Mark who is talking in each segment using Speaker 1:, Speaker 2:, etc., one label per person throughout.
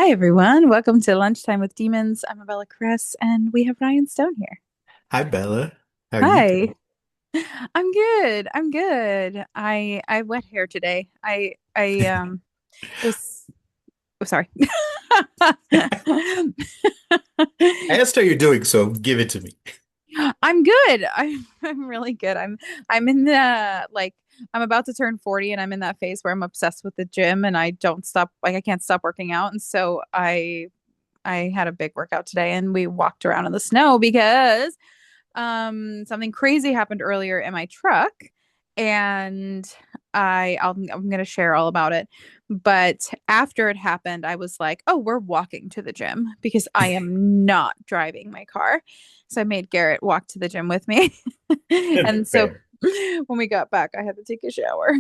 Speaker 1: Hi, everyone. Welcome to Lunchtime with Demons. I'm Abella Chris, and we have Ryan Stone here.
Speaker 2: Hi Bella, how are you
Speaker 1: Hi.
Speaker 2: doing?
Speaker 1: I'm good. I'm good. I have wet hair today. I it was oh, sorry.
Speaker 2: I asked how you're doing, so give it to me.
Speaker 1: I'm good. I'm really good. I'm in the I'm about to turn 40 and I'm in that phase where I'm obsessed with the gym and I don't stop I can't stop working out. And so I had a big workout today and we walked around in the snow because something crazy happened earlier in my truck and I'm going to share all about it. But after it happened, I was like, "Oh, we're walking to the gym because I am not driving my car." So I made Garrett walk to the gym with me. And so
Speaker 2: Fair.
Speaker 1: when we got back, I had to take a shower.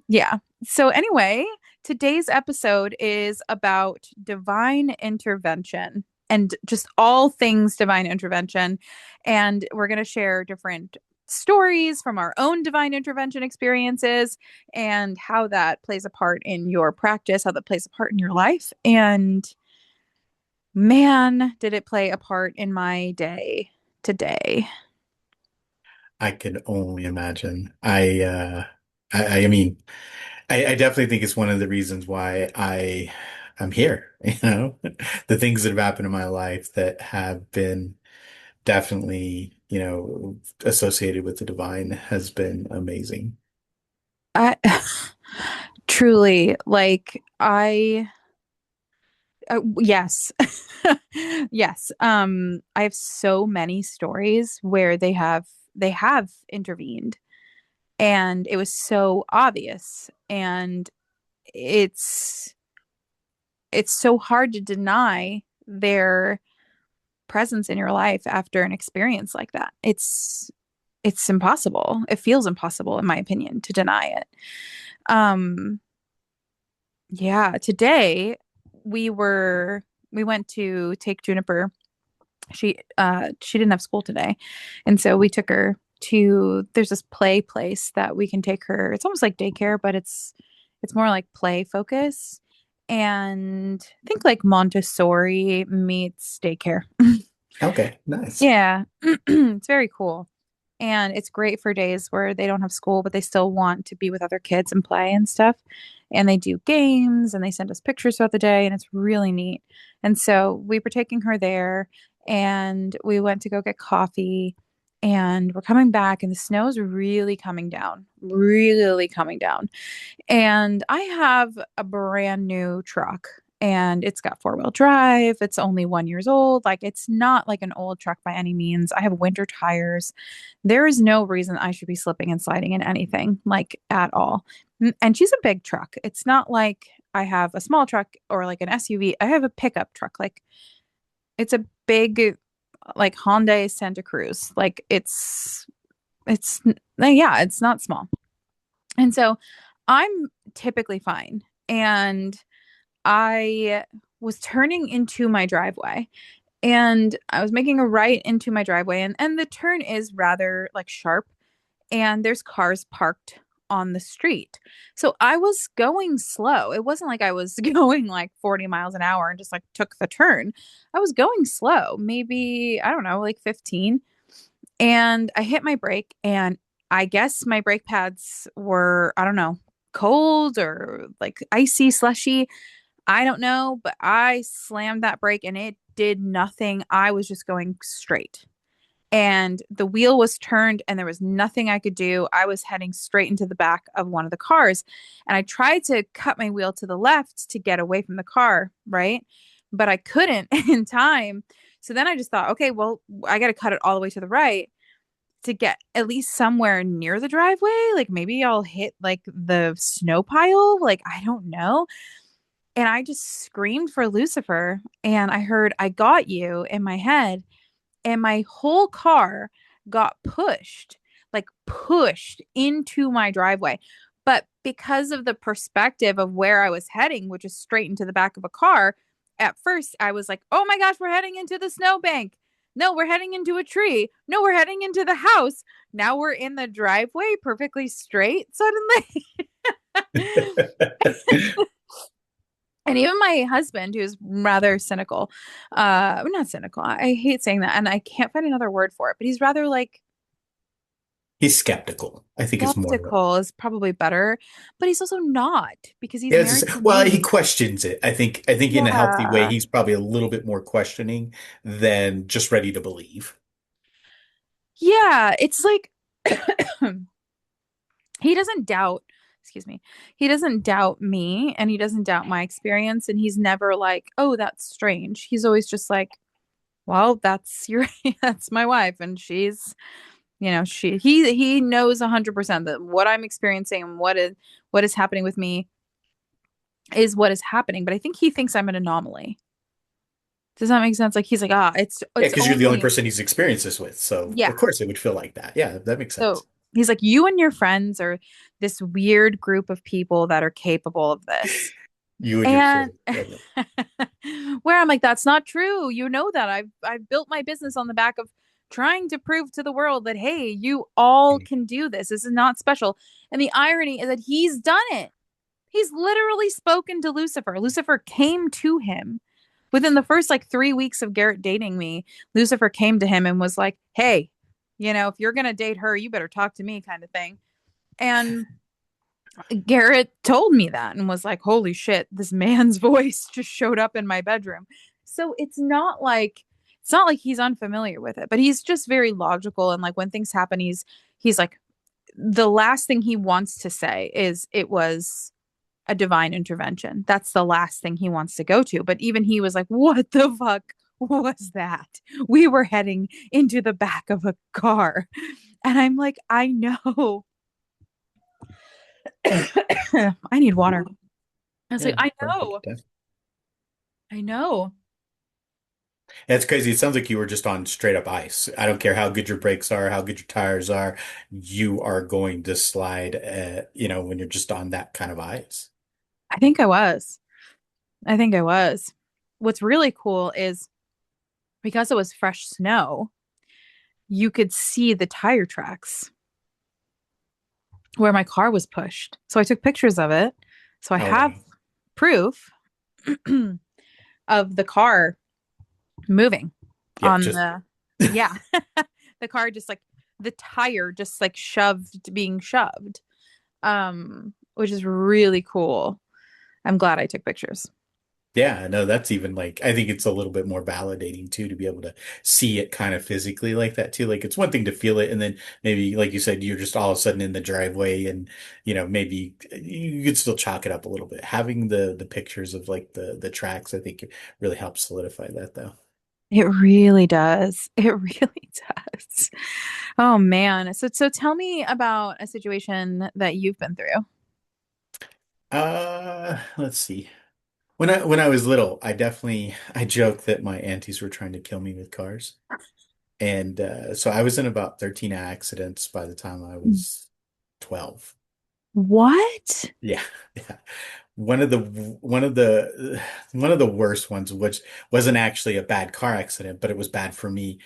Speaker 1: Yeah. So anyway, today's episode is about divine intervention and just all things divine intervention. And we're going to share different stories from our own divine intervention experiences and how that plays a part in your practice, how that plays a part in your life. And man, did it play a part in my day today.
Speaker 2: I can only imagine. I mean, I definitely think it's one of the reasons why I'm here, The things that have happened in my life that have been definitely, associated with the divine has been amazing.
Speaker 1: I truly yes. Yes. I have so many stories where they have intervened and it was so obvious and it's it's so hard to deny their presence in your life after an experience like that. It's impossible. It feels impossible in my opinion to deny it. Um yeah, today we were we went to take Juniper. She didn't have school today. And so we took her to there's this play place that we can take her. It's almost like daycare, but it's more like play focus. And I think like Montessori meets daycare.
Speaker 2: Okay, nice.
Speaker 1: Yeah. It's very cool. And it's great for days where they don't have school, but they still want to be with other kids and play and stuff. And they do games and they send us pictures throughout the day, and it's really neat. And so we were taking her there and we went to go get coffee and we're coming back, and the snow's really coming down, really coming down. And I have a brand new truck and it's got four-wheel drive. It's only 1 year old. Like it's not like an old truck by any means. I have winter tires. There is no reason I should be slipping and sliding in anything like at all. And she's a big truck. It's not like I have a small truck or like an SUV. I have a pickup truck. Like it's a big like Hyundai Santa Cruz. Like it's yeah, it's not small. And so I'm typically fine. And I was turning into my driveway and I was making a right into my driveway, and the turn is rather like sharp and there's cars parked on the street. So I was going slow. It wasn't like I was going like 40 miles an hour and just like took the turn. I was going slow, maybe, I don't know, like 15. And I hit my brake, and I guess my brake pads were, I don't know, cold or like icy, slushy. I don't know, but I slammed that brake and it did nothing. I was just going straight. And the wheel was turned and there was nothing I could do. I was heading straight into the back of one of the cars. And I tried to cut my wheel to the left to get away from the car, right? But I couldn't in time. So then I just thought, okay, well, I got to cut it all the way to the right to get at least somewhere near the driveway. Like maybe I'll hit like the snow pile. Like I don't know. And I just screamed for Lucifer and I heard I got you in my head, and my whole car got pushed into my driveway. But because of the perspective of where I was heading, which is straight into the back of a car, at first I was like, oh my gosh, we're heading into the snowbank. No, we're heading into a tree. No, we're heading into the house. Now we're in the driveway perfectly straight suddenly. And even my husband, who's rather cynical, not cynical, I hate saying that, and I can't find another word for it, but he's rather like
Speaker 2: He's skeptical, I think is more what.
Speaker 1: skeptical is probably better, but he's also not because he's
Speaker 2: Yeah,
Speaker 1: married to
Speaker 2: well, he
Speaker 1: me.
Speaker 2: questions it. I think in a healthy way,
Speaker 1: Yeah.
Speaker 2: he's probably a little bit more questioning than just ready to believe.
Speaker 1: Yeah, it's like he doesn't doubt, excuse me, he doesn't doubt me and he doesn't doubt my experience. And he's never like, oh, that's strange. He's always just like, well, that's your, that's my wife. And she's, he knows 100% that what I'm experiencing and what is happening with me is what is happening. But I think he thinks I'm an anomaly. Does that make sense? Like he's like, ah,
Speaker 2: Yeah,
Speaker 1: it's
Speaker 2: because you're the only
Speaker 1: only,
Speaker 2: person he's experienced this with. So
Speaker 1: yeah.
Speaker 2: of course it would feel like that. Yeah, that makes sense.
Speaker 1: So he's like, you and your friends are this weird group of people that are capable of this.
Speaker 2: You and your
Speaker 1: And
Speaker 2: friend. Okay.
Speaker 1: where I'm like, that's not true. You know that I've built my business on the back of trying to prove to the world that hey, you all can do this. This is not special. And the irony is that he's done it. He's literally spoken to Lucifer. Lucifer came to him within the first like 3 weeks of Garrett dating me. Lucifer came to him and was like, "Hey, if you're gonna date her, you better talk to me," kind of thing. And Garrett told me that and was like, holy shit, this man's voice just showed up in my bedroom. So it's not like he's unfamiliar with it, but he's just very logical. And like when things happen, he's like the last thing he wants to say is it was a divine intervention. That's the last thing he wants to go to. But even he was like, what the fuck was that? We were heading into the back of a car. And I'm like, I know. I need water. I was like,
Speaker 2: Yeah,
Speaker 1: I
Speaker 2: perfect.
Speaker 1: know. I know.
Speaker 2: That's crazy. It sounds like you were just on straight up ice. I don't care how good your brakes are, how good your tires are, you are going to slide, when you're just on that kind of ice.
Speaker 1: I think I was. I think I was. What's really cool is because it was fresh snow, you could see the tire tracks where my car was pushed. So I took pictures of it. So I
Speaker 2: Oh,
Speaker 1: have
Speaker 2: wow.
Speaker 1: proof of the car moving
Speaker 2: Yeah,
Speaker 1: on
Speaker 2: just
Speaker 1: the, yeah, the car just like the tire just like being shoved, which is really cool. I'm glad I took pictures.
Speaker 2: yeah, no, that's even like I think it's a little bit more validating too to be able to see it kind of physically like that too. Like it's one thing to feel it and then maybe like you said, you're just all of a sudden in the driveway and maybe you could still chalk it up a little bit. Having the pictures of like the tracks, I think really helps solidify that though.
Speaker 1: It really does. It really does. Oh man. So tell me about a situation that you've been through.
Speaker 2: Let's see. When I was little, I joked that my aunties were trying to kill me with cars. And so I was in about 13 accidents by the time I was 12.
Speaker 1: What?
Speaker 2: Yeah. Yeah. One of the worst ones, which wasn't actually a bad car accident, but it was bad for me.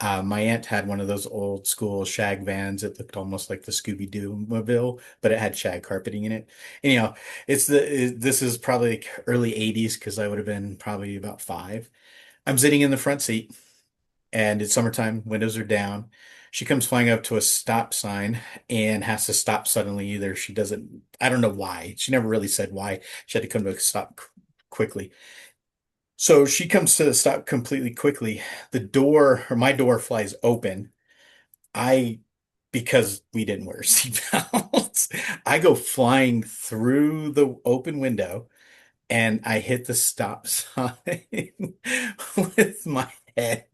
Speaker 2: My aunt had one of those old school shag vans. It looked almost like the Scooby-Doo mobile, but it had shag carpeting in it. And, this is probably like early 80s because I would have been probably about 5. I'm sitting in the front seat and it's summertime, windows are down. She comes flying up to a stop sign and has to stop suddenly. Either she doesn't, I don't know why. She never really said why she had to come to a stop quickly. So she comes to a stop completely quickly. The door, or my door, flies open. I, because we didn't wear seatbelts, I go flying through the open window and I hit the stop sign with my head.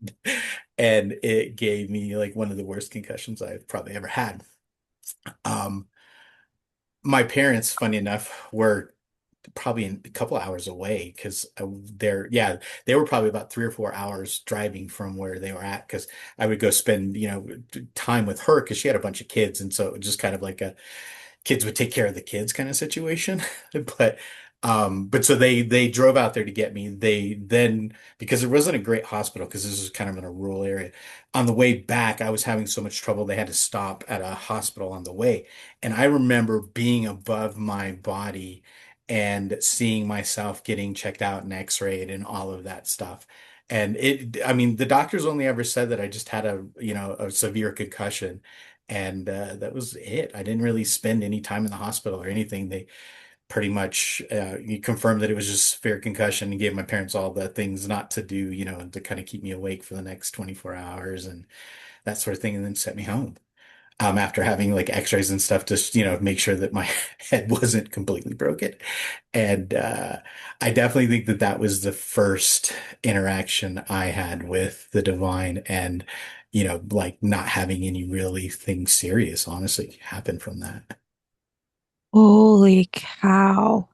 Speaker 2: And it gave me like one of the worst concussions I've probably ever had. Um, my parents, funny enough, were probably a couple hours away because yeah, they were probably about 3 or 4 hours driving from where they were at because I would go spend, time with her because she had a bunch of kids. And so it was just kind of like a kids would take care of the kids kind of situation. But so they drove out there to get me. They then because it wasn't a great hospital because this was kind of in a rural area. On the way back, I was having so much trouble they had to stop at a hospital on the way. And I remember being above my body and seeing myself getting checked out and x-rayed and all of that stuff. And I mean, the doctors only ever said that I just had a severe concussion. And that was it. I didn't really spend any time in the hospital or anything. They pretty much confirmed that it was just severe concussion and gave my parents all the things not to do, to kind of keep me awake for the next 24 hours and that sort of thing, and then sent me home after having like x-rays and stuff to make sure that my head wasn't completely broken. And I definitely think that that was the first interaction I had with the divine, and like not having any really thing serious honestly happen from that.
Speaker 1: Holy cow.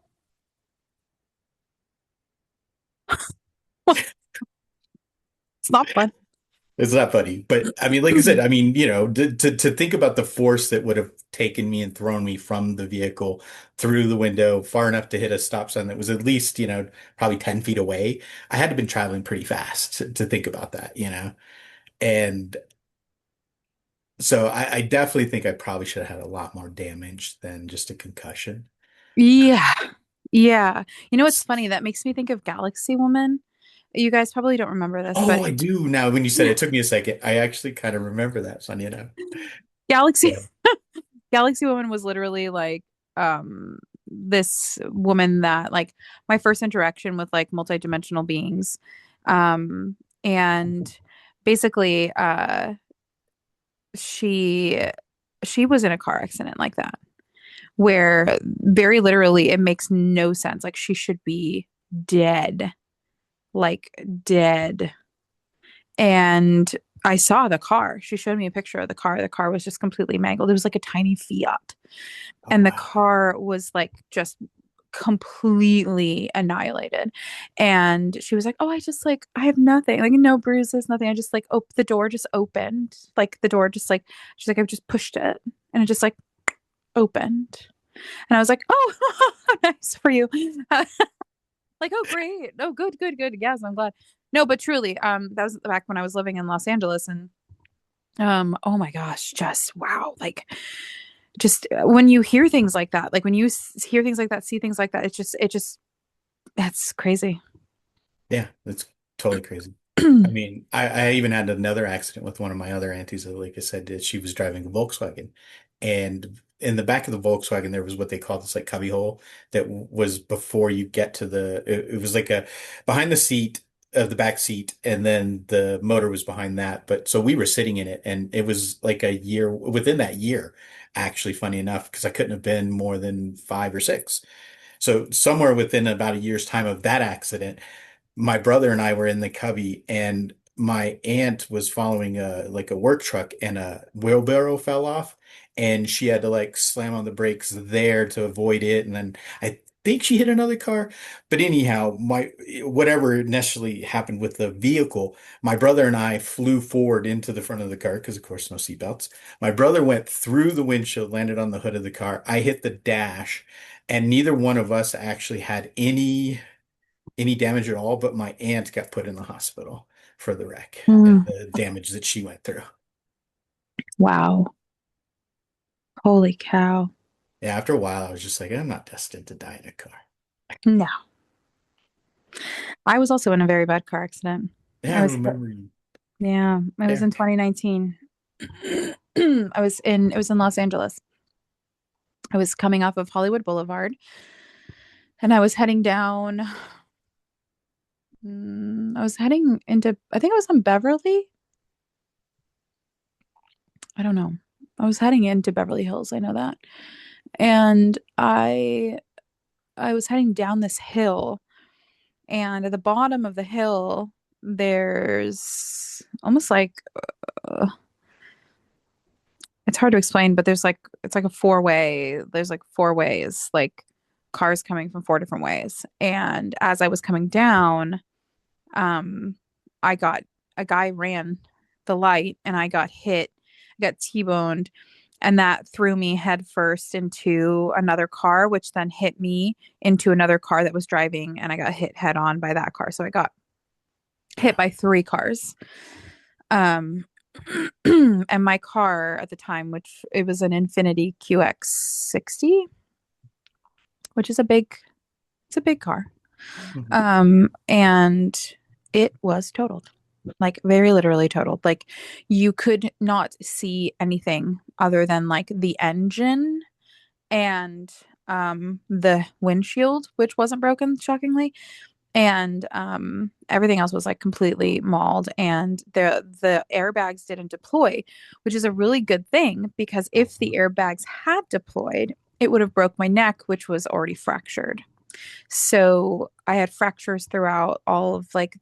Speaker 1: It's not fun.
Speaker 2: It's not funny, but I mean, like I said, I mean, to think about the force that would have taken me and thrown me from the vehicle through the window far enough to hit a stop sign that was at least, probably 10 feet away. I had to have been traveling pretty fast to think about that. And so I definitely think I probably should have had a lot more damage than just a concussion.
Speaker 1: Yeah. Yeah. You know what's funny? That makes me think of Galaxy Woman. You guys probably don't remember this,
Speaker 2: Oh,
Speaker 1: but
Speaker 2: I do now. When you said it, it took me a second. I actually kind of remember that, funny enough.
Speaker 1: Galaxy
Speaker 2: Yeah.
Speaker 1: Galaxy Woman was literally like this woman that like my first interaction with like multidimensional beings. Um and basically she she was in a car accident like that where very literally it makes no sense. Like she should be dead. Like dead. And I saw the car. She showed me a picture of the car. The car was just completely mangled. It was like a tiny Fiat.
Speaker 2: Oh,
Speaker 1: And the
Speaker 2: wow.
Speaker 1: car was like just completely annihilated. And she was like, "Oh, I just like I have nothing. Like no bruises, nothing. I just like the door just opened. Like the door just like she's like I've just pushed it and it just like opened." And I was like, "Oh, nice for you." Like, "Oh, great. Oh, good, good, good. Yes, I'm glad." No, but truly, that was back when I was living in Los Angeles and oh my gosh, just wow. Like just when you hear things like that, like when you hear things like that, see things like that, it just that's crazy.
Speaker 2: Yeah, that's totally crazy. I mean, I even had another accident with one of my other aunties that, like I said, that she was driving a Volkswagen. And in the back of the Volkswagen, there was what they called this like cubby hole that was before you get to it was like a behind the seat of the back seat, and then the motor was behind that. But so we were sitting in it, and it was like a year within that year, actually, funny enough, because I couldn't have been more than 5 or 6. So somewhere within about a year's time of that accident, my brother and I were in the cubby, and my aunt was following a work truck, and a wheelbarrow fell off, and she had to like slam on the brakes there to avoid it, and then I think she hit another car. But anyhow, my whatever initially happened with the vehicle, my brother and I flew forward into the front of the car because of course no seatbelts. My brother went through the windshield, landed on the hood of the car. I hit the dash, and neither one of us actually had any damage at all, but my aunt got put in the hospital for the wreck and
Speaker 1: Mm,
Speaker 2: the damage that she went through.
Speaker 1: wow. Holy cow.
Speaker 2: Yeah, after a while, I was just like, I'm not destined to die in a car.
Speaker 1: No. I was also in a very bad car accident.
Speaker 2: Yeah,
Speaker 1: I
Speaker 2: I
Speaker 1: was
Speaker 2: remember you
Speaker 1: yeah, it was
Speaker 2: there.
Speaker 1: in 2019. It was in Los Angeles. I was coming off of Hollywood Boulevard and I was heading down I was heading into I think it was on Beverly. I don't know. I was heading into Beverly Hills, I know that. And I was heading down this hill and at the bottom of the hill there's almost like uh, it's hard to explain, but there's like it's like a four-way. There's like four ways, like cars coming from four different ways. And as I was coming down, um, I got a guy ran the light and I got hit. I got T-boned, and that threw me headfirst into another car, which then hit me into another car that was driving, and I got hit head on by that car. So I got hit by three cars. Um, and my car at the time, which it was an Infinity QX60, which is a big. It's a big car.
Speaker 2: Mhm.
Speaker 1: And it was totaled. Like very literally totaled. Like you could not see anything other than like the engine and the windshield, which wasn't broken, shockingly. And everything else was like completely mauled, and the airbags didn't deploy, which is a really good thing because if the airbags had deployed, it would have broke my neck, which was already fractured. So I had fractures throughout all of like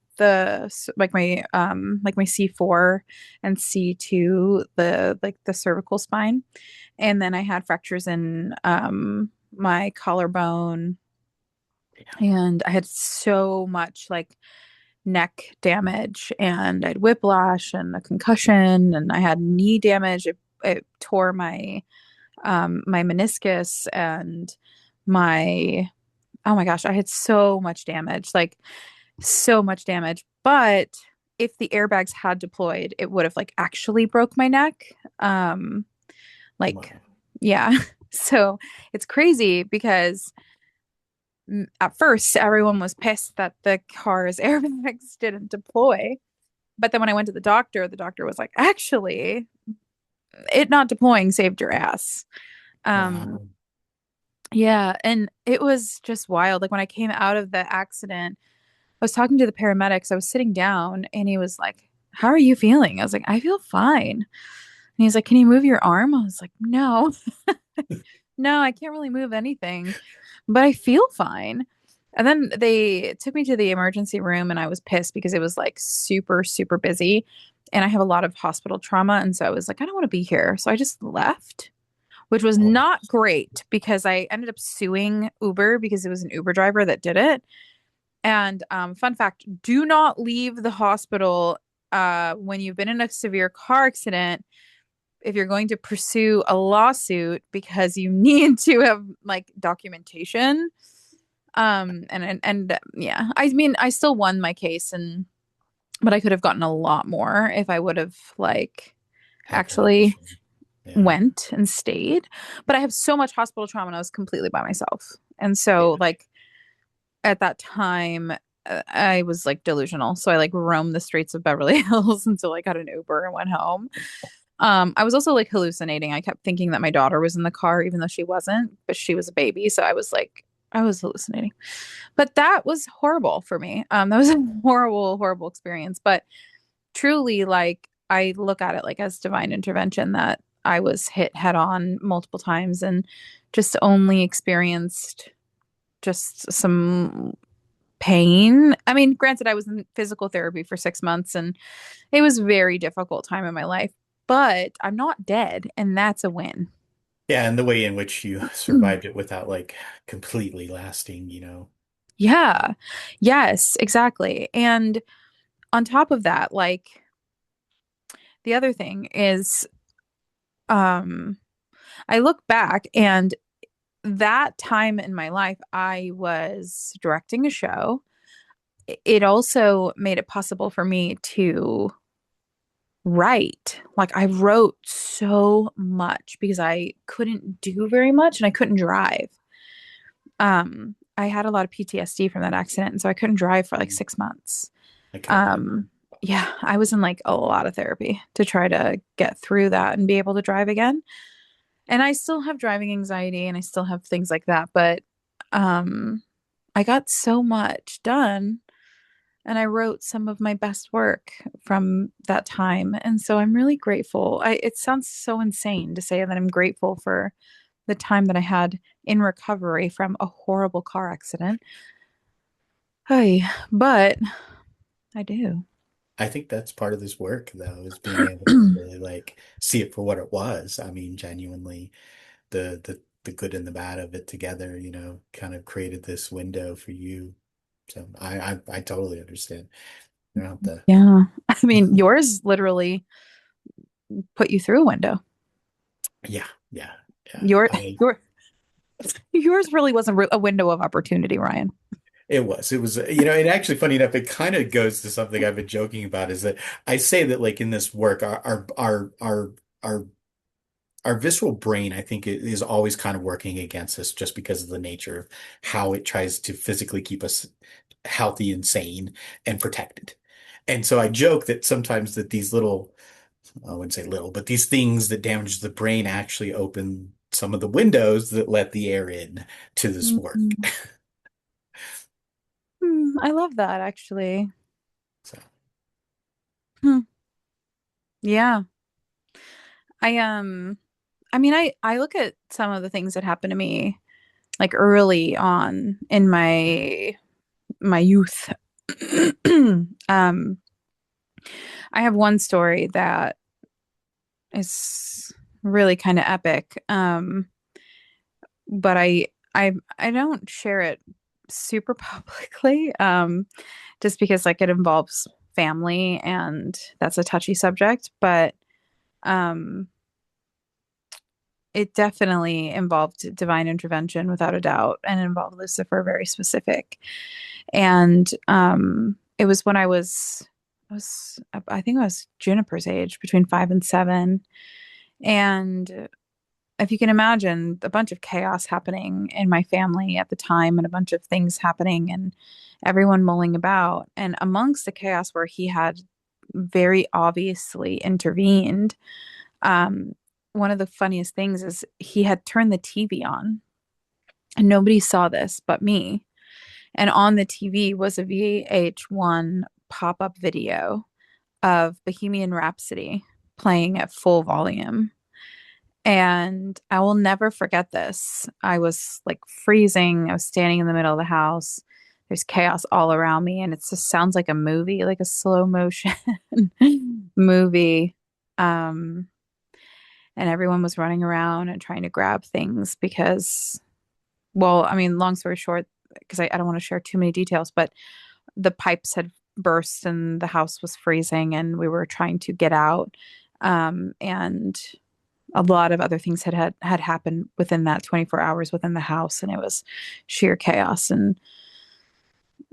Speaker 1: like my C4 and C2, the like the cervical spine. And then I had fractures in my collarbone, and I had so much like neck damage, and I had whiplash and a concussion, and I had knee damage. It tore my meniscus and my oh my gosh, I had so much damage, like so much damage. But if the airbags had deployed, it would have like actually broke my neck. Like,
Speaker 2: Wow.
Speaker 1: yeah. So it's crazy because at first everyone was pissed that the car's airbags didn't deploy. But then when I went to the doctor was like, actually, it not deploying saved your ass. Um,
Speaker 2: Wow.
Speaker 1: yeah, and it was just wild. Like when I came out of the accident, I was talking to the paramedics. I was sitting down and he was like, "How are you feeling?" I was like, "I feel fine." And he's like, "Can you move your arm?" I was like, "No, no, I can't really move anything, but I feel fine." And then they took me to the emergency room and I was pissed because it was like super, super busy. And I have a lot of hospital trauma. And so I was like, I don't want to be here. So I just left, which was
Speaker 2: Oh,
Speaker 1: not great because I ended up suing Uber because it was an Uber driver that did it. And fun fact, do not leave the hospital when you've been in a severe car accident if you're going to pursue a lawsuit because you need to have like documentation. And yeah, I mean, I still won my case, and but I could have gotten a lot more if I would have like
Speaker 2: had
Speaker 1: actually
Speaker 2: permission. Yeah.
Speaker 1: went and stayed. But I have so much hospital trauma and I was completely by myself. And so
Speaker 2: Yeah.
Speaker 1: like at that time I was like delusional. So I like roamed the streets of Beverly Hills until I got an Uber and went home. I was also like hallucinating. I kept thinking that my daughter was in the car even though she wasn't, but she was a baby, so I was hallucinating. But that was horrible for me. That was a horrible, horrible experience. But truly, like, I look at it like as divine intervention that I was hit head on multiple times and just only experienced just some pain. I mean, granted, I was in physical therapy for 6 months and it was a very difficult time in my life, but I'm not dead, and that's a win.
Speaker 2: Yeah, and the way in which you survived it without like completely lasting,
Speaker 1: Yeah. Yes, exactly. And on top of that, like the other thing is, um, I look back and that time in my life, I was directing a show. It also made it possible for me to write. Like I wrote so much because I couldn't do very much and I couldn't drive. I had a lot of PTSD from that accident, and so I couldn't drive for like
Speaker 2: Mm,
Speaker 1: 6 months.
Speaker 2: I can imagine.
Speaker 1: Um, yeah, I was in like a lot of therapy to try to get through that and be able to drive again. And I still have driving anxiety and I still have things like that, but um I got so much done and I wrote some of my best work from that time. And so I'm really grateful. It sounds so insane to say that I'm grateful for the time that I had in recovery from a horrible car accident. Hey, but I do.
Speaker 2: I think that's part of this work, though, is being able to really like see it for what it was. I mean, genuinely, the good and the bad of it together, kind of created this window for you. So I totally understand. You don't have
Speaker 1: Yeah. I mean,
Speaker 2: to.
Speaker 1: yours literally put you through a window.
Speaker 2: Yeah, yeah, yeah.
Speaker 1: Your
Speaker 2: I
Speaker 1: your yours really was a window of opportunity, Ryan.
Speaker 2: It was, and actually funny enough, it kind of goes to something I've been joking about is that I say that like in this work, our our visceral brain, I think, is always kind of working against us just because of the nature of how it tries to physically keep us healthy and sane and protected. And so I joke that sometimes that these little, I wouldn't say little, but these things that damage the brain actually open some of the windows that let the air in to this work.
Speaker 1: Mhm. I love that actually.
Speaker 2: So,
Speaker 1: Hmm. Yeah. I I mean I look at some of the things that happened to me like early on in my youth. um I have one story that is really kind of epic. But I don't share it super publicly just because like it involves family and that's a touchy subject, but um it definitely involved divine intervention without a doubt and involved Lucifer very specific. And it was when I think I was Juniper's age, between 5 and 7. And if you can imagine a bunch of chaos happening in my family at the time and a bunch of things happening and everyone mulling about. And amongst the chaos where he had very obviously intervened, um, one of the funniest things is he had turned the TV on and nobody saw this but me. And on the TV was a VH1 pop-up video of Bohemian Rhapsody playing at full volume. And I will never forget this. I was like freezing. I was standing in the middle of the house. There's chaos all around me, and it just sounds like a movie, like a slow motion movie. Um, and everyone was running around and trying to grab things because, well, I mean, long story short, because I don't want to share too many details, but the pipes had burst and the house was freezing, and we were trying to get out. And a lot of other things had happened within that 24 hours within the house, and it was sheer chaos. And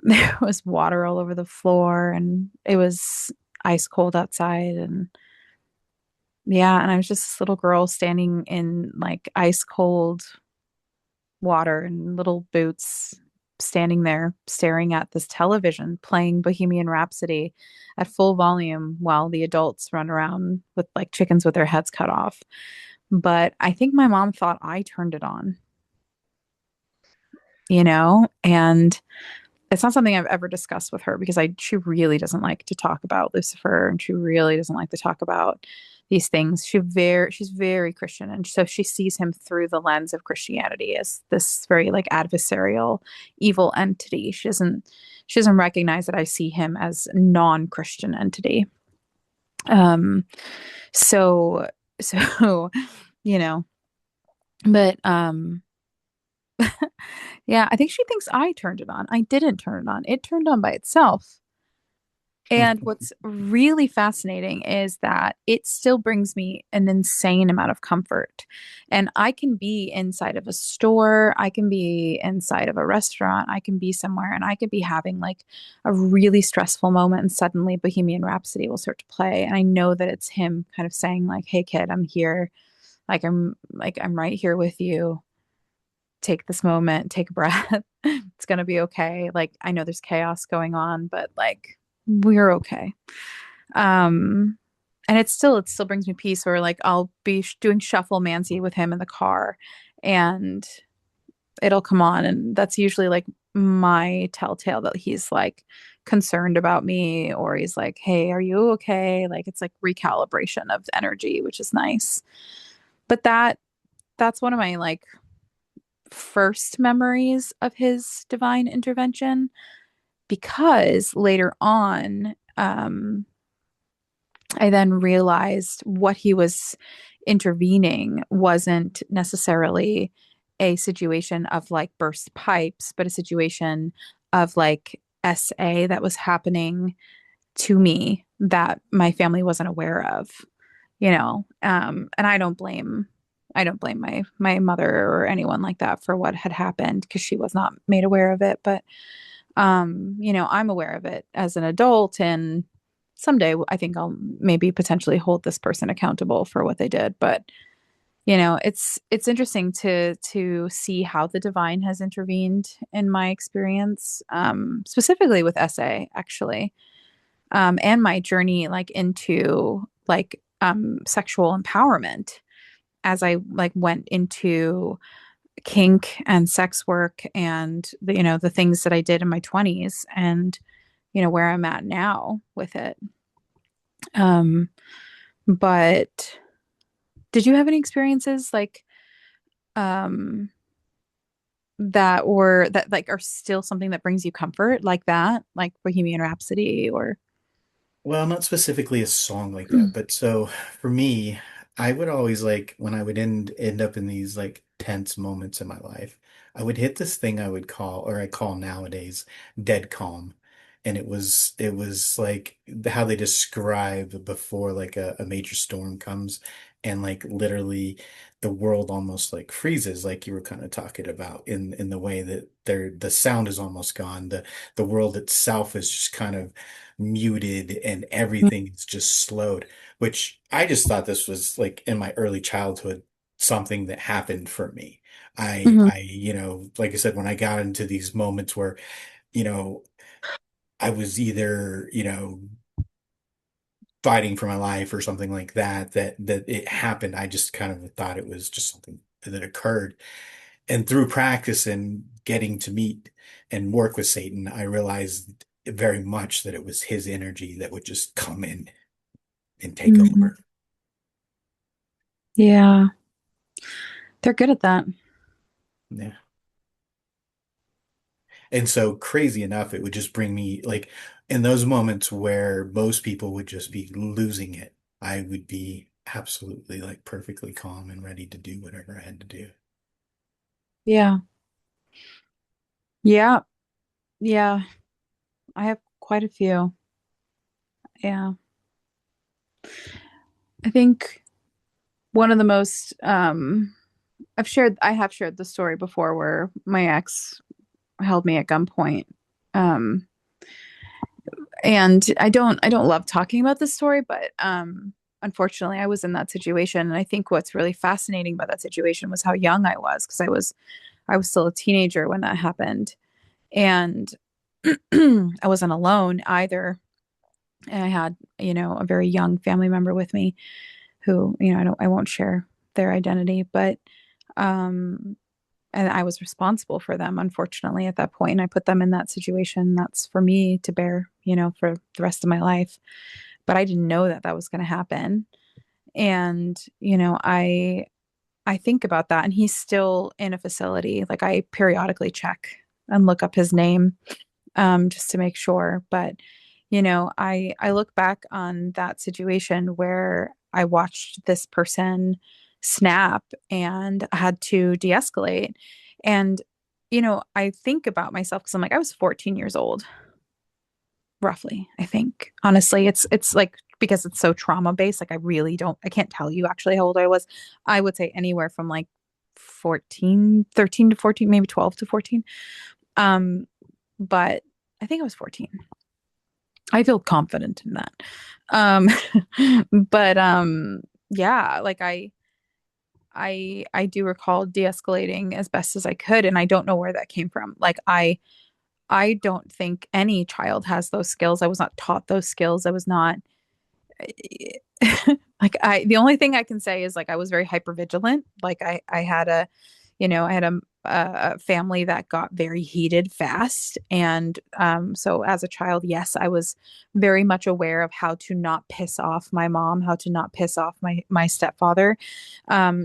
Speaker 1: there was water all over the floor, and it was ice cold outside. And yeah, and I was just this little girl standing in like ice cold water and little boots, standing there staring at this television playing Bohemian Rhapsody at full volume while the adults run around with like chickens with their heads cut off. But I think my mom thought I turned it on, and it's not something I've ever discussed with her because she really doesn't like to talk about Lucifer and she really doesn't like to talk about these things. She's very Christian, and so she sees him through the lens of Christianity as this very like adversarial evil entity. She doesn't recognize that I see him as non-Christian entity. Um so so you know, but yeah, I think she thinks I turned it on. I didn't turn it on. It turned on by itself. And what's really fascinating is that it still brings me an insane amount of comfort. And I can be inside of a store, I can be inside of a restaurant, I can be somewhere and I could be having like a really stressful moment and suddenly Bohemian Rhapsody will start to play. And I know that it's him kind of saying like, "Hey kid, I'm here. I'm right here with you. Take this moment, take a breath. It's gonna be okay. Like, I know there's chaos going on, but like we're okay." Um, and it still brings me peace. Or like I'll be doing shuffle Mancy with him in the car, and it'll come on, and that's usually like my telltale that he's like concerned about me, or he's like, "Hey, are you okay?" Like it's like recalibration of energy, which is nice. But that's one of my like first memories of his divine intervention, because later on, I then realized what he was intervening wasn't necessarily a situation of like burst pipes, but a situation of like SA that was happening to me that my family wasn't aware of, and I don't blame my mother or anyone like that for what had happened because she was not made aware of it. But I'm aware of it as an adult, and someday I think I'll maybe potentially hold this person accountable for what they did. But it's interesting to see how the divine has intervened in my experience, specifically with SA, actually, and my journey like into like sexual empowerment as I like went into kink and sex work and the things that I did in my 20s and where I'm at now with it. Um, but did you have any experiences like um that like are still something that brings you comfort like that, like Bohemian Rhapsody or
Speaker 2: Well, not specifically a song like that, but so for me, I would always like when I would end up in these like tense moments in my life, I would hit this thing I would call, or I call nowadays, dead calm. And it was like how they describe before like a major storm comes and like literally the world almost like freezes, like you were kind of talking about in the way that the sound is almost gone. The world itself is just kind of muted and everything is just slowed, which I just thought this was like in my early childhood, something that happened for me.
Speaker 1: Mhm.
Speaker 2: Like I said, when I got into these moments where, you know, I was either, fighting for my life or something like that, that it happened. I just kind of thought it was just something that occurred. And through practice and getting to meet and work with Satan, I realized very much that it was his energy that would just come in and take
Speaker 1: Mhm.
Speaker 2: over.
Speaker 1: Yeah, they're good at that.
Speaker 2: Yeah. And so crazy enough, it would just bring me like in those moments where most people would just be losing it, I would be absolutely like perfectly calm and ready to do whatever I had to do.
Speaker 1: Yeah. Yeah. Yeah. I have quite a few. Yeah. I think one of the most I have shared the story before where my ex held me at gunpoint. Um and I don't love talking about this story, but unfortunately I was in that situation and I think what's really fascinating about that situation was how young I was because I was still a teenager when that happened. And I wasn't alone either. And I had, a very young family member with me who, I won't share their identity, but um and I was responsible for them, unfortunately, at that point. And I put them in that situation. That's for me to bear, for the rest of my life. But I didn't know that that was going to happen. And, I think about that and he's still in a facility. Like I periodically check and look up his name just to make sure. But I look back on that situation where I watched this person snap and had to de-escalate. And I think about myself because I'm like, I was 14 years old, roughly, I think. Honestly, it's like because it's so trauma based, like I can't tell you actually how old I was. I would say anywhere from like 14, 13 to 14, maybe 12 to 14. Um, but I think I was 14. I feel confident in that. Um, but yeah, like I do recall de-escalating as best as I could, and I don't know where that came from. Like I don't think any child has those skills. I was not taught those skills. I was not like the only thing I can say is like I was very hyper vigilant. Like I had I had a family that got very heated fast, and so as a child, yes, I was very much aware of how to not piss off my mom, how to not piss off my stepfather.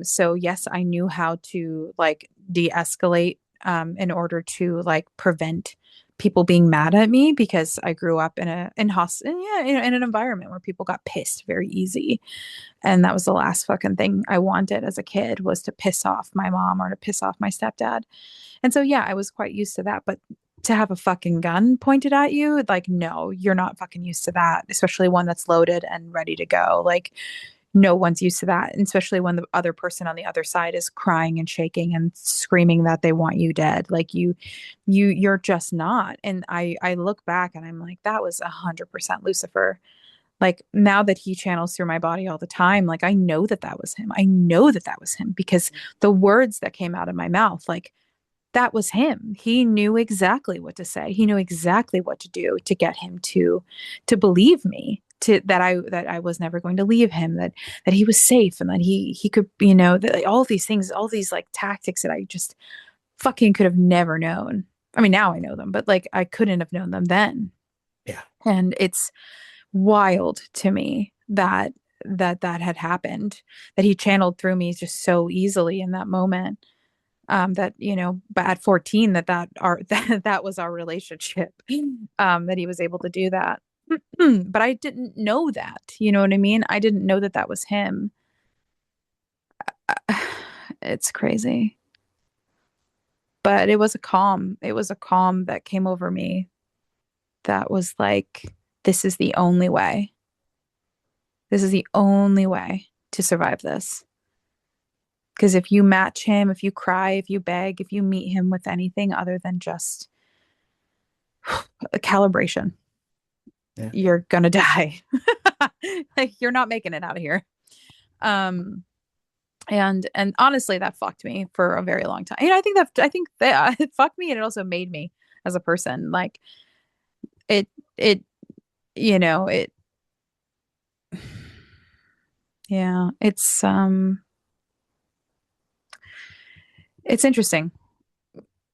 Speaker 1: So yes, I knew how to like de-escalate in order to like prevent people being mad at me because I grew up in an environment where people got pissed very easy. And that was the last fucking thing I wanted as a kid was to piss off my mom or to piss off my stepdad. And so yeah, I was quite used to that, but to have a fucking gun pointed at you, like no, you're not fucking used to that, especially one that's loaded and ready to go. Like no one's used to that, and especially when the other person on the other side is crying and shaking and screaming that they want you dead. Like you're just not. And I look back and I'm like, that was 100% Lucifer. Like now that he channels through my body all the time, like I know that that was him. I know that that was him because the words that came out of my mouth, like that was him. He knew exactly what to say. He knew exactly what to do to get him to believe me, to that I was never going to leave him, that he was safe and that he could, you know, that like, all these things, all these like tactics that I just fucking could have never known. I mean, now I know them, but like I couldn't have known them then.
Speaker 2: Yeah.
Speaker 1: And it's wild to me that that had happened, that he channeled through me just so easily in that moment. That you know, but at 14, that was our relationship. That he was able to do that. But I didn't know that. You know what I mean? I didn't know that that was him. It's crazy. But it was a calm. It was a calm that came over me that was like, this is the only way. This is the only way to survive this. Because if you match him, if you cry, if you beg, if you meet him with anything other than just a calibration,
Speaker 2: Yeah.
Speaker 1: you're gonna die. Like you're not making it out of here. Um, and honestly, that fucked me for a very long time. You know, I think that it fucked me, and it also made me as a person. Like it, it, you know, it. Yeah, it's interesting.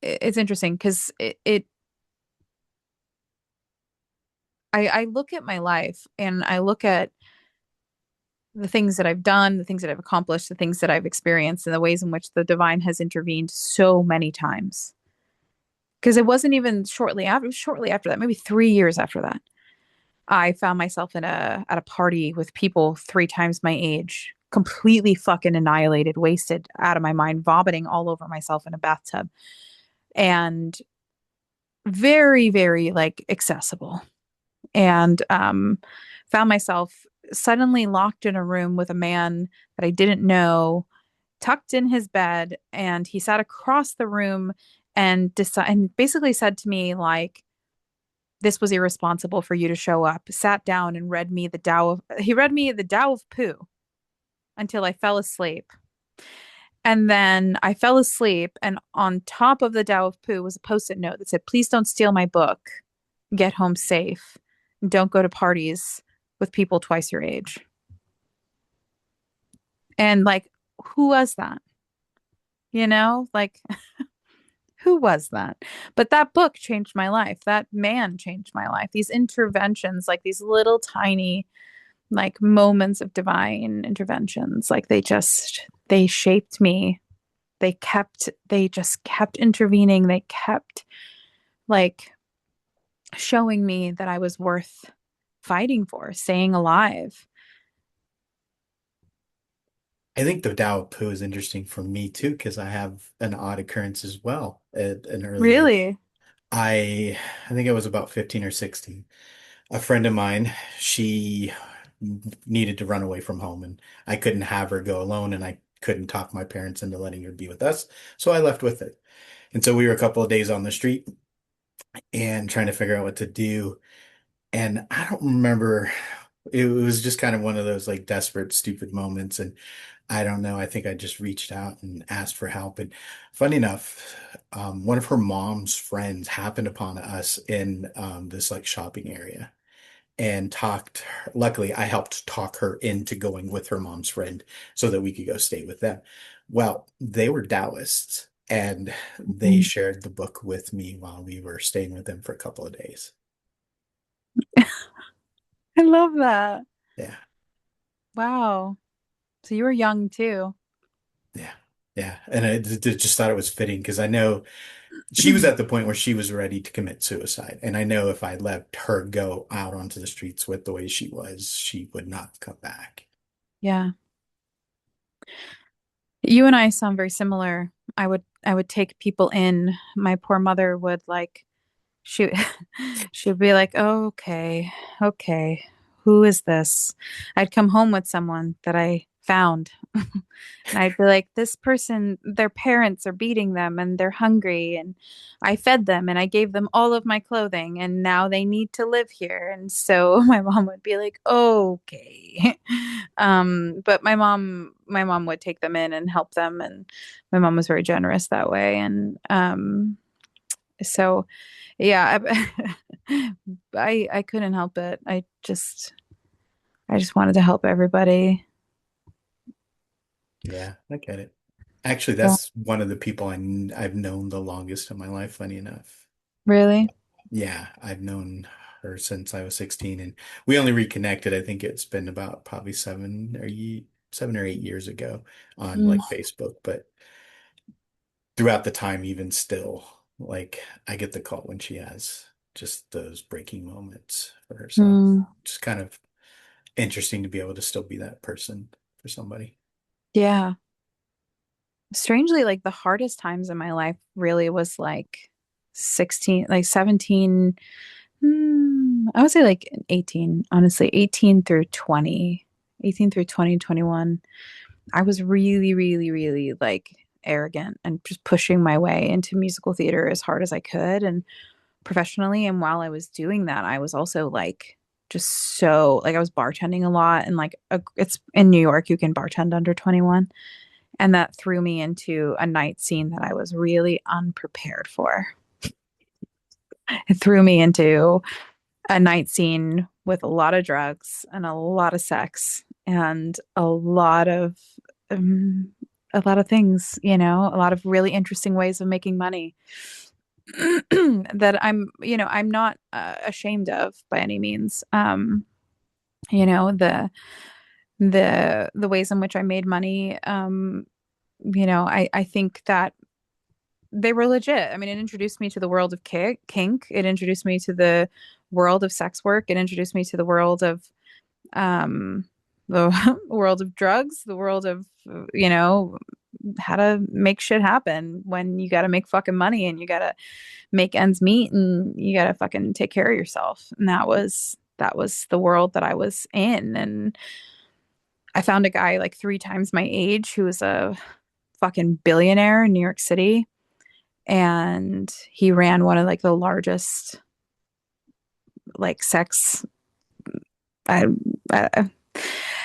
Speaker 1: It's interesting because I look at my life and I look at the things that I've done, the things that I've accomplished, the things that I've experienced, and the ways in which the divine has intervened so many times. Because it wasn't even shortly after, it was shortly after that, maybe 3 years after that, I found myself in a at a party with people 3 times my age, completely fucking annihilated, wasted, out of my mind, vomiting all over myself in a bathtub, and very, very like accessible. And found myself suddenly locked in a room with a man that I didn't know, tucked in his bed, and he sat across the room and basically said to me like, this was irresponsible for you to show up, sat down and read me the Tao of he read me the Tao of Pooh until I fell asleep. And then I fell asleep, and on top of the Tao of Pooh was a post-it note that said, please don't steal my book. Get home safe. Don't go to parties with people twice your age. And like, who was that? You know, like, who was that? But that book changed my life. That man changed my life. These interventions, like these little tiny, like moments of divine interventions, like they shaped me. They just kept intervening. They kept like showing me that I was worth fighting for, staying alive.
Speaker 2: I think the Tao of Pooh is interesting for me too, because I have an odd occurrence as well at an early age.
Speaker 1: Really?
Speaker 2: I I think I was about 15 or 16. A friend of mine, she needed to run away from home, and I couldn't have her go alone, and I couldn't talk my parents into letting her be with us. So I left with it. And so we were a couple of days on the street and trying to figure out what to do. And I don't remember, it was just kind of one of those like desperate, stupid moments. And I don't know, I think I just reached out and asked for help. And funny enough, one of her mom's friends happened upon us in this like shopping area and talked. Luckily, I helped talk her into going with her mom's friend so that we could go stay with them. Well, they were Taoists and they
Speaker 1: Mhm.
Speaker 2: shared the book with me while we were staying with them for a couple of days.
Speaker 1: I love that.
Speaker 2: Yeah.
Speaker 1: Wow. So you were young too.
Speaker 2: Yeah. Yeah. And just thought it was fitting because I know she was at the point where she was ready to commit suicide. And I know if I let her go out onto the streets with the way she was, she would not come back.
Speaker 1: Yeah. You and I sound very similar. I would take people in. My poor mother would like she she would be like, "Oh, okay. Okay. Who is this?" I'd come home with someone that I found. And I'd be like, this person, their parents are beating them and they're hungry. And I fed them and I gave them all of my clothing and now they need to live here. And so my mom would be like, okay. But my mom would take them in and help them. And my mom was very generous that way. And so yeah, I couldn't help it. I just wanted to help everybody.
Speaker 2: Yeah, I get it. Actually,
Speaker 1: Yeah.
Speaker 2: that's one of the people I've known the longest in my life, funny enough.
Speaker 1: Really?
Speaker 2: Yeah, I've known her since I was 16 and we only reconnected. I think it's been about probably 7 or 8 years ago on
Speaker 1: Mm,
Speaker 2: like Facebook, but throughout the time, even still, like I get the call when she has just those breaking moments for herself.
Speaker 1: mm,
Speaker 2: Just kind of interesting to be able to still be that person for somebody.
Speaker 1: yeah. Strangely, like the hardest times in my life really was like 16, like 17, I would say like 18, honestly, 18 through 20, 18 through 20, 21. I was really, really, really like arrogant and just pushing my way into musical theater as hard as I could and professionally. And while I was doing that, I was also like, just so like I was bartending a lot and like it's in New York, you can bartend under 21. And that threw me into a night scene that I was really unprepared for. It threw me into a night scene with a lot of drugs and a lot of sex and um, a lot of things, a lot of really interesting ways of making money that I'm not ashamed of by any means. You know, the ways in which I made money, I think that they were legit. I mean, it introduced me to the world of kink. It introduced me to the world of sex work. It introduced me to the world of um the world of drugs, the world of how to make shit happen when you got to make fucking money and you got to make ends meet and you got to fucking take care of yourself. And that was the world that I was in. And I found a guy like three times my age who was a fucking billionaire in New York City, and he ran one of like the largest like sex. I, I,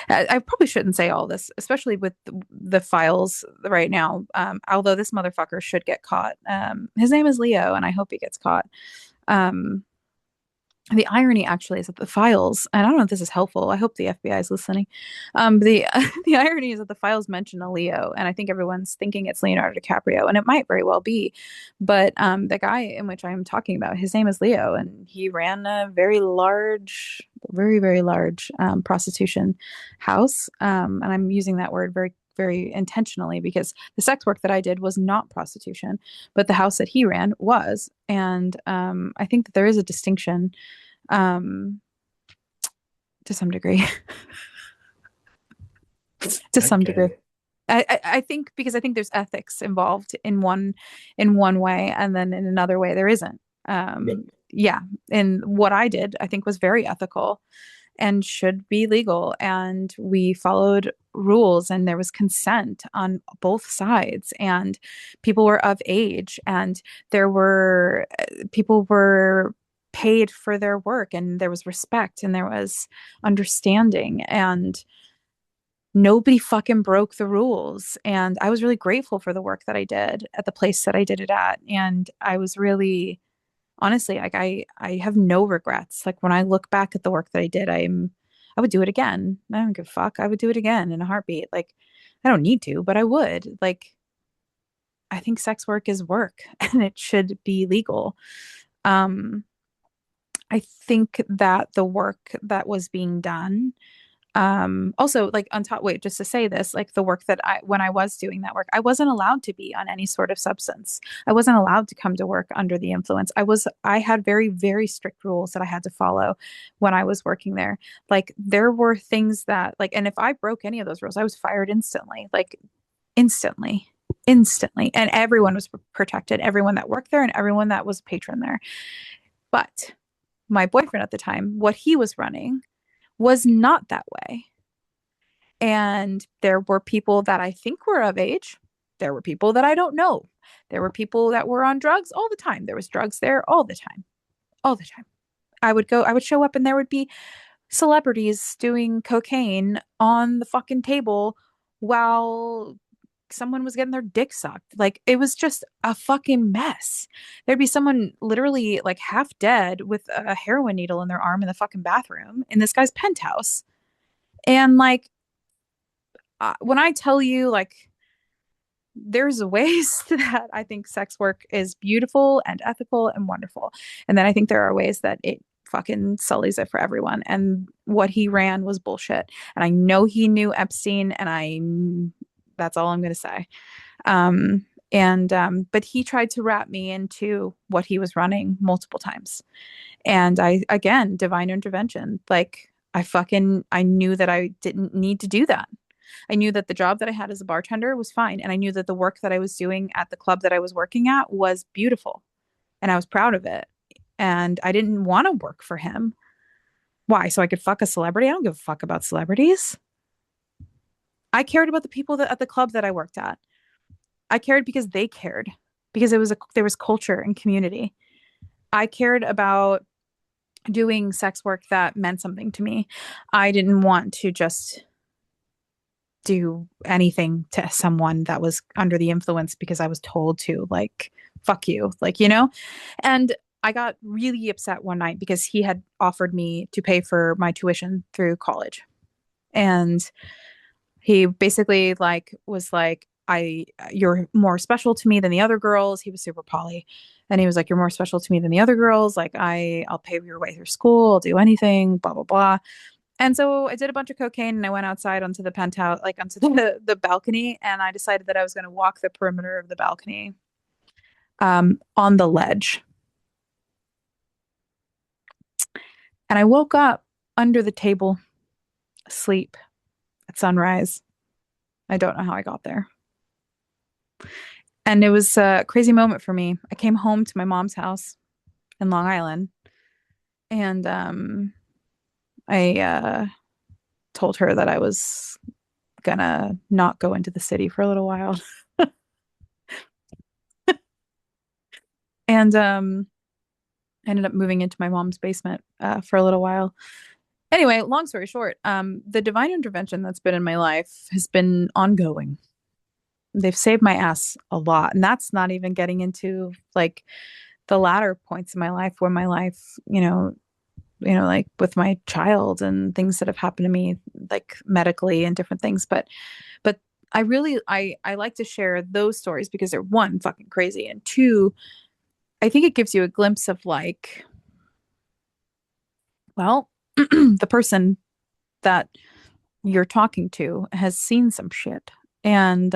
Speaker 1: I probably shouldn't say all this, especially with the files right now. Although this motherfucker should get caught. His name is Leo, and I hope he gets caught. Um, the irony actually is that the files, and I don't know if this is helpful. I hope the FBI is listening. The the irony is that the files mention a Leo, and I think everyone's thinking it's Leonardo DiCaprio, and it might very well be. But the guy in which I am talking about, his name is Leo, and he ran a very large, very very large prostitution house. And I'm using that word very very intentionally because the sex work that I did was not prostitution, but the house that he ran was. And I think that there is a distinction um, to some degree. To
Speaker 2: I
Speaker 1: some
Speaker 2: get
Speaker 1: degree.
Speaker 2: it.
Speaker 1: I think because I think there's ethics involved in one way, and then in another way there isn't.
Speaker 2: Yep.
Speaker 1: Yeah, and what I did I think was very ethical and should be legal, and we followed rules and there was consent on both sides, and people were of age, and there were people were paid for their work, and there was respect and there was understanding, and nobody fucking broke the rules. And I was really grateful for the work that I did at the place that I did it at. And I was really, honestly, like I have no regrets. Like when I look back at the work that I did, I would do it again. I don't give a fuck. I would do it again in a heartbeat. Like I don't need to, but I would. Like I think sex work is work and it should be legal. Um, I think that the work that was being done, also like on top, wait, just to say this, like the work that when I was doing that work, I wasn't allowed to be on any sort of substance. I wasn't allowed to come to work under the influence. I had very very strict rules that I had to follow when I was working there. Like there were things that like, and if I broke any of those rules I was fired instantly, like instantly, instantly. And everyone was protected, everyone that worked there and everyone that was a patron there. But my boyfriend at the time, what he was running was not that way. And there were people that I think were of age. There were people that I don't know. There were people that were on drugs all the time. There was drugs there all the time. All the time. I would show up and there would be celebrities doing cocaine on the fucking table while someone was getting their dick sucked. Like it was just a fucking mess. There'd be someone literally like half dead with a heroin needle in their arm in the fucking bathroom in this guy's penthouse. And like when I tell you like there's ways that I think sex work is beautiful and ethical and wonderful. And then I think there are ways that it fucking sullies it for everyone. And what he ran was bullshit. And I know he knew Epstein, and that's all I'm going to say. But he tried to wrap me into what he was running multiple times. And again, divine intervention. Like I knew that I didn't need to do that. I knew that the job that I had as a bartender was fine. And I knew that the work that I was doing at the club that I was working at was beautiful. And I was proud of it. And I didn't want to work for him. Why? So I could fuck a celebrity? I don't give a fuck about celebrities. I cared about the people that at the club that I worked at. I cared because they cared, because there was culture and community. I cared about doing sex work that meant something to me. I didn't want to just do anything to someone that was under the influence because I was told to, like, fuck you, like, you know? And I got really upset one night because he had offered me to pay for my tuition through college. And he basically like was like, you're more special to me than the other girls. He was super poly. And he was like, you're more special to me than the other girls. Like I'll pay your way through school, I'll do anything, blah, blah, blah. And so I did a bunch of cocaine and I went outside onto the penthouse, like onto the balcony, and I decided that I was going to walk the perimeter of the balcony on the ledge. And I woke up under the table, asleep at sunrise. I don't know how I got there. And it was a crazy moment for me. I came home to my mom's house in Long Island, and I told her that I was gonna not go into the city for a little while. And I ended up moving into my mom's basement for a little while. Anyway, long story short, the divine intervention that's been in my life has been ongoing. They've saved my ass a lot. And that's not even getting into like the latter points in my life where my life, like with my child and things that have happened to me, like medically and different things. But I like to share those stories because they're one, fucking crazy. And two, I think it gives you a glimpse of like, well, the person that you're talking to has seen some shit. And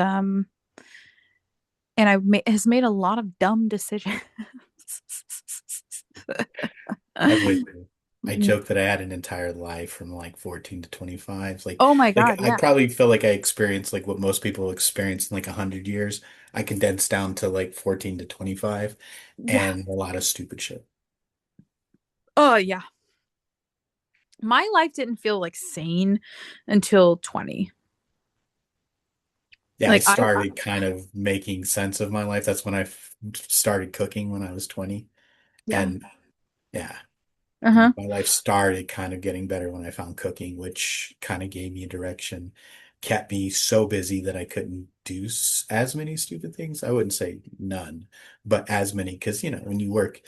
Speaker 1: has made a lot of dumb decisions.
Speaker 2: I'm with you. I joke that I had an entire life from like 14 to 25.
Speaker 1: Oh my
Speaker 2: Like
Speaker 1: God,
Speaker 2: I
Speaker 1: yeah.
Speaker 2: probably feel like I experienced like what most people experience in like 100 years. I condensed down to like 14 to 25
Speaker 1: Yeah.
Speaker 2: and a lot of stupid shit.
Speaker 1: Oh yeah. My life didn't feel like sane until 20.
Speaker 2: Yeah, I
Speaker 1: Like I
Speaker 2: started kind of making sense of my life. That's when started cooking when I was 20.
Speaker 1: yeah.
Speaker 2: And yeah,
Speaker 1: Uh-huh.
Speaker 2: my life started kind of getting better when I found cooking, which kind of gave me a direction, kept me so busy that I couldn't do as many stupid things. I wouldn't say none, but as many, because when you work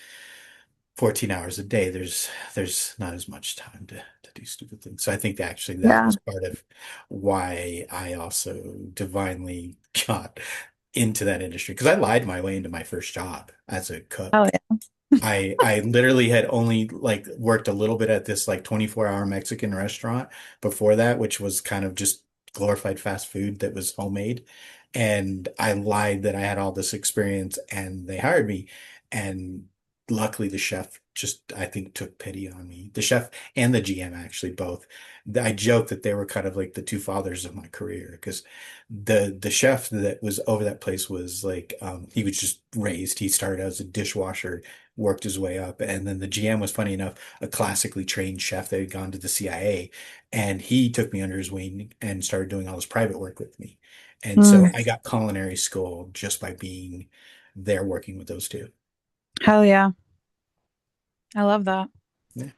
Speaker 2: 14 hours a day, there's not as much time to do stupid things. So I think actually that
Speaker 1: Yeah.
Speaker 2: was part of why I also divinely got into that industry, because I lied my way into my first job as a
Speaker 1: Oh
Speaker 2: cook.
Speaker 1: yeah.
Speaker 2: I literally had only like worked a little bit at this like 24-hour Mexican restaurant before that, which was kind of just glorified fast food that was homemade. And I lied that I had all this experience and they hired me. And luckily the chef just, I think, took pity on me. The chef and the GM, actually, both. I joke that they were kind of like the two fathers of my career, because the chef that was over that place was like, he was just raised. He started as a dishwasher, worked his way up, and then the GM was, funny enough, a classically trained chef that had gone to the CIA, and he took me under his wing and started doing all his private work with me. And so
Speaker 1: Mm,
Speaker 2: I got culinary school just by being there working with those two.
Speaker 1: hell yeah. I love that.
Speaker 2: Yeah.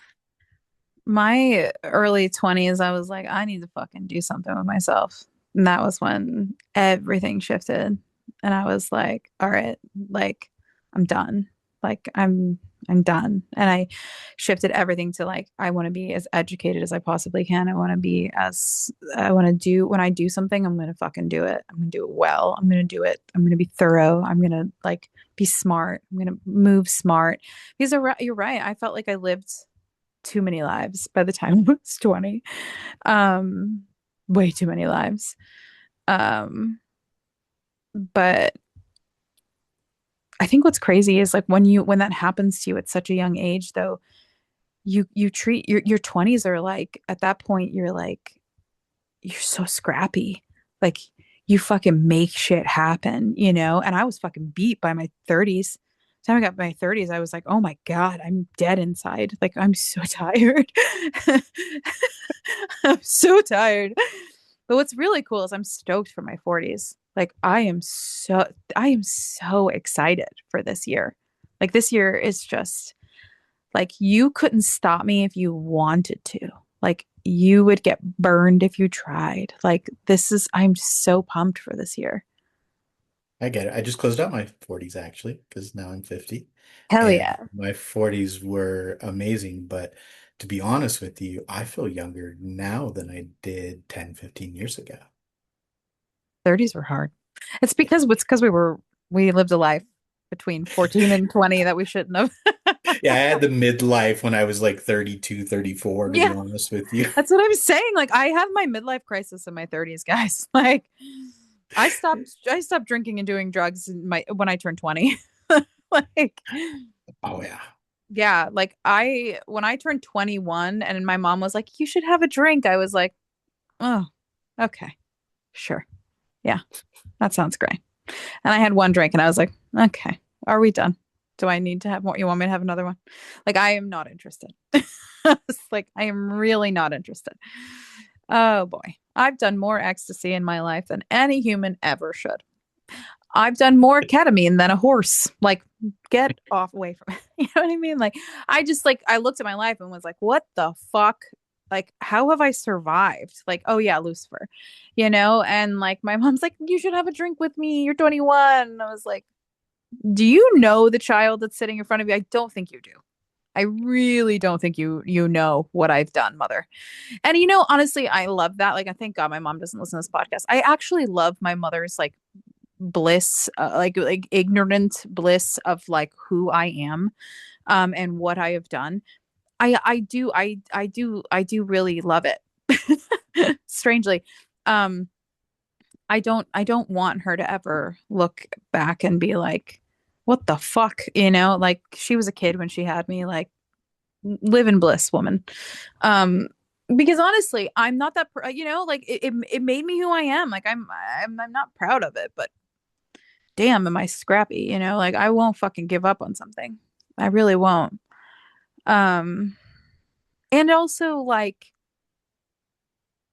Speaker 1: My early 20s, I was like, I need to fucking do something with myself. And that was when everything shifted. And I was like, all right, like I'm done. Like I'm done. And I shifted everything to like I want to be as educated as I possibly can. I want to do when I do something, I'm gonna fucking do it. I'm gonna do it well. I'm gonna do it. I'm gonna be thorough. I'm gonna like be smart. I'm gonna move smart. Because you're right. I felt like I lived too many lives by the time I was 20. Um, way too many lives. Um, but I think what's crazy is like when that happens to you at such a young age, though, you treat your 20s are like at that point you're like you're so scrappy. Like you fucking make shit happen, you know? And I was fucking beat by my 30s. Time I got my 30s, I was like, oh my God, I'm dead inside. Like I'm so tired. I'm so tired. But what's really cool is I'm stoked for my 40s. Like I am so excited for this year. Like this year is just like you couldn't stop me if you wanted to. Like you would get burned if you tried. Like I'm so pumped for this year.
Speaker 2: I get it. I just closed out my 40s, actually, because now I'm 50.
Speaker 1: Hell
Speaker 2: And
Speaker 1: yeah.
Speaker 2: my 40s were amazing. But to be honest with you, I feel younger now than I did 10, 15 years ago.
Speaker 1: 30s were hard. It's because we lived a life between 14 and 20 that we shouldn't have.
Speaker 2: Yeah, I had the midlife when I was like 32, 34, to be
Speaker 1: Yeah,
Speaker 2: honest with you.
Speaker 1: that's what I'm saying. Like I have my midlife crisis in my 30s, guys. Like I stopped drinking and doing drugs in my when I turned 20. Like
Speaker 2: Oh, yeah.
Speaker 1: yeah, like I when I turned 21 and my mom was like, "You should have a drink." I was like, "Oh, okay. Sure. Yeah, that sounds great." And I had one drink and I was like, "Okay. Are we done? Do I need to have more? You want me to have another one?" Like I am not interested. It's like I am really not interested. Oh boy. I've done more ecstasy in my life than any human ever should. I've done more ketamine than a horse. Like, get off away from it. You know what I mean? Like, I just like I looked at my life and was like, what the fuck? Like, how have I survived? Like, oh yeah, Lucifer, you know? And like my mom's like, you should have a drink with me. You're 21. And I was like, do you know the child that's sitting in front of you? I don't think you do. I really don't think you know what I've done, mother. And you know, honestly, I love that. Like, I thank God my mom doesn't listen to this podcast. I actually love my mother's like bliss, like ignorant bliss of like who I am, and what I have done. I do really love it. Strangely, um, I don't want her to ever look back and be like, "What the fuck?" You know, like she was a kid when she had me. Like, live in bliss, woman. Um, because honestly, I'm not that. You know, like it made me who I am. Like I'm not proud of it, but damn, am I scrappy, you know? Like I won't fucking give up on something. I really won't. Um, and also like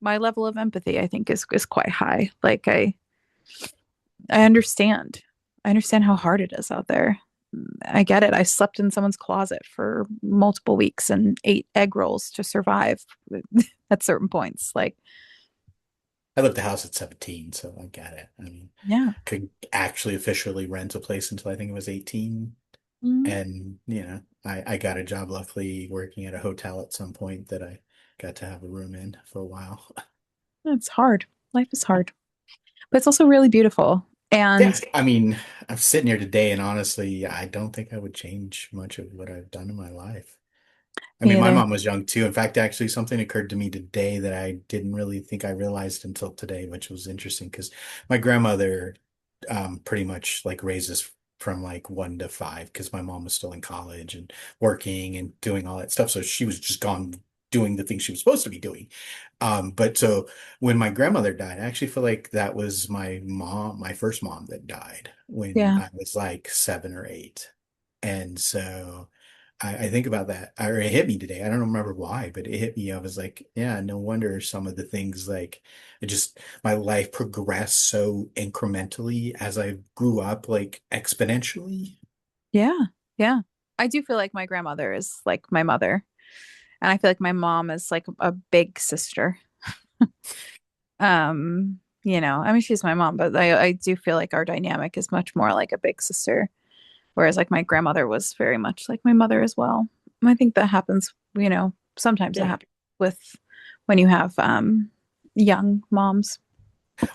Speaker 1: my level of empathy, I think is quite high. Like I understand. I understand how hard it is out there. I get it. I slept in someone's closet for multiple weeks and ate egg rolls to survive at certain points. Like,
Speaker 2: I left the house at 17, so I get it. I mean,
Speaker 1: yeah.
Speaker 2: could actually officially rent a place until I think it was 18.
Speaker 1: Mm,
Speaker 2: And, I got a job, luckily, working at a hotel at some point that I got to have a room in for a while.
Speaker 1: it's hard. Life is hard, but it's also really beautiful.
Speaker 2: Yeah,
Speaker 1: And
Speaker 2: I mean, I'm sitting here today, and honestly, I don't think I would change much of what I've done in my life. I
Speaker 1: me
Speaker 2: mean, my
Speaker 1: either.
Speaker 2: mom was young too. In fact, actually, something occurred to me today that I didn't really think I realized until today, which was interesting because my grandmother pretty much like raised us. from like 1 to 5 because my mom was still in college and working and doing all that stuff. So she was just gone doing the things she was supposed to be doing. But so when my grandmother died, I actually feel like that was my mom, my first mom that died when
Speaker 1: Yeah.
Speaker 2: I was like 7 or 8. And so I think about that, or it hit me today. I don't remember why, but it hit me. I was like, yeah, no wonder some of the things like it just my life progressed so incrementally as I grew up, like exponentially.
Speaker 1: Yeah. Yeah. I do feel like my grandmother is like my mother, and I feel like my mom is like a big sister. I mean, she's my mom, but I do feel like our dynamic is much more like a big sister, whereas like my grandmother was very much like my mother as well. And I think that happens, sometimes it
Speaker 2: Yeah.
Speaker 1: happens with when you have young moms.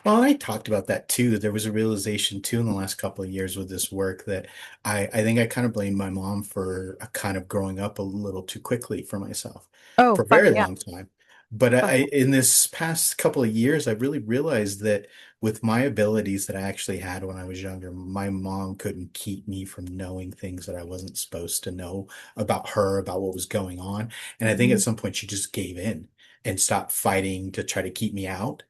Speaker 2: Well, and I talked about that too. There was a realization too in the last couple of years with this work that I think I kind of blame my mom for kind of growing up a little too quickly for myself
Speaker 1: Oh,
Speaker 2: for a
Speaker 1: fuck
Speaker 2: very
Speaker 1: yeah.
Speaker 2: long time. But
Speaker 1: Fuck
Speaker 2: in this past couple of years, I really realized that with my abilities that I actually had when I was younger, my mom couldn't keep me from knowing things that I wasn't supposed to know about her, about what was going on. And I think
Speaker 1: yeah.
Speaker 2: at some point she just gave in and stopped fighting to try to keep me out.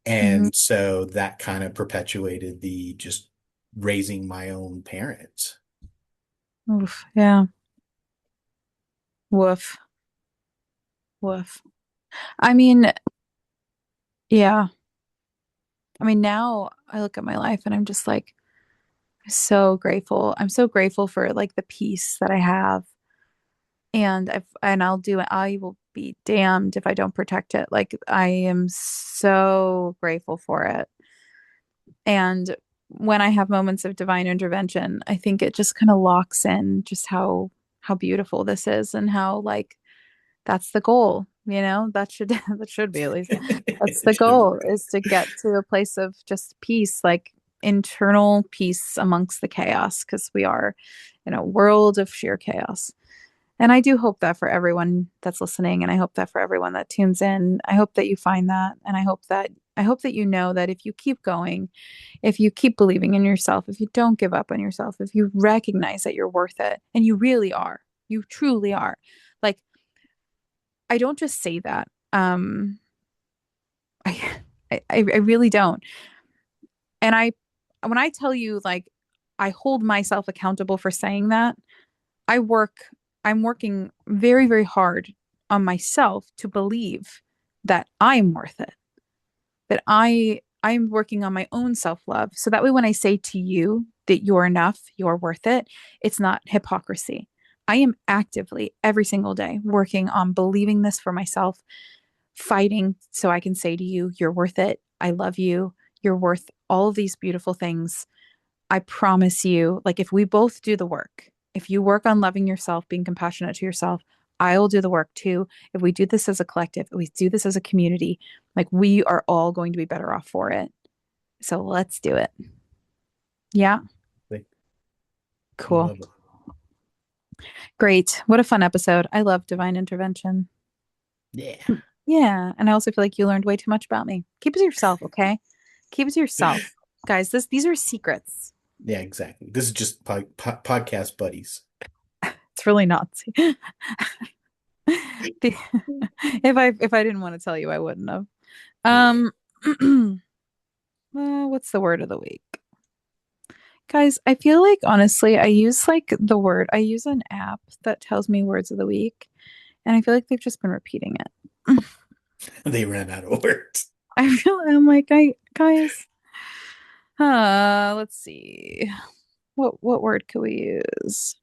Speaker 1: Hmm.
Speaker 2: And so that kind of perpetuated the just raising my own parents.
Speaker 1: Oof, yeah. Woof. Woof. I mean, yeah. I mean, now I look at my life and I'm just like so grateful. I'm so grateful for like the peace that I have. I will be damned if I don't protect it. Like I am so grateful for it. And when I have moments of divine intervention, I think it just kind of locks in just how beautiful this is and how like that's the goal, that should that should be at least. That's the
Speaker 2: It should
Speaker 1: goal is to get to a place of just peace, like internal peace amongst the chaos, because we are in a world of sheer chaos. And I do hope that for everyone that's listening, and I hope that for everyone that tunes in, I hope that you find that, and I hope that you know that if you keep going, if you keep believing in yourself, if you don't give up on yourself, if you recognize that you're worth it, and you really are, you truly are. Like I don't just say that. I I really don't. And when I tell you like I hold myself accountable for saying that, I work I'm working very, very hard on myself to believe that I'm worth it. That I'm working on my own self-love. So that way when I say to you that you're enough, you're worth it, it's not hypocrisy. I am actively every single day working on believing this for myself, fighting so I can say to you, you're worth it. I love you. You're worth all of these beautiful things. I promise you, like, if we both do the work, if you work on loving yourself, being compassionate to yourself, I will do the work too. If we do this as a collective, if we do this as a community, like, we are all going to be better off for it. So let's do it. Yeah.
Speaker 2: like, I
Speaker 1: Cool.
Speaker 2: love it.
Speaker 1: Great. What a fun episode. I love divine intervention.
Speaker 2: Yeah.
Speaker 1: Yeah. And I also feel like you learned way too much about me. Keep it to yourself, okay? Keep it to yourself. Guys, these are secrets.
Speaker 2: Yeah, exactly. This is just podcast buddies.
Speaker 1: It's really not. The- if I didn't want to tell you, I wouldn't have.
Speaker 2: Yeah.
Speaker 1: Um, what's the word of the week? Guys, I feel like honestly, I use an app that tells me words of the week, and I feel like they've just been repeating it.
Speaker 2: They ran out of words.
Speaker 1: I'm like, guys, let's see. What word could we use?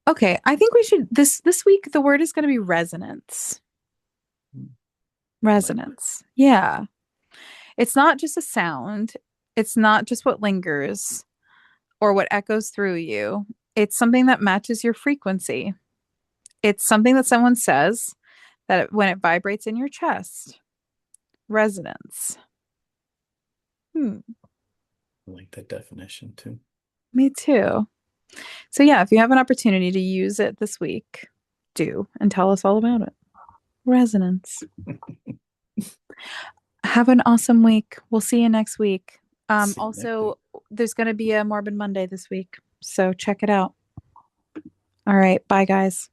Speaker 1: Okay, I think we should this week the word is going to be resonance.
Speaker 2: I like that.
Speaker 1: Resonance. Yeah. It's not just a sound. It's not just what lingers or what echoes through you. It's something that matches your frequency. It's something that someone says when it vibrates in your chest. Resonance. Hmm,
Speaker 2: I like that definition too.
Speaker 1: me too. So yeah, if you have an opportunity to use it this week, do and tell us all about it. Resonance. Have an awesome week. We'll see you next week.
Speaker 2: See you next week.
Speaker 1: Also, there's going to be a Morbid Monday this week, so check it out. All right. Bye, guys.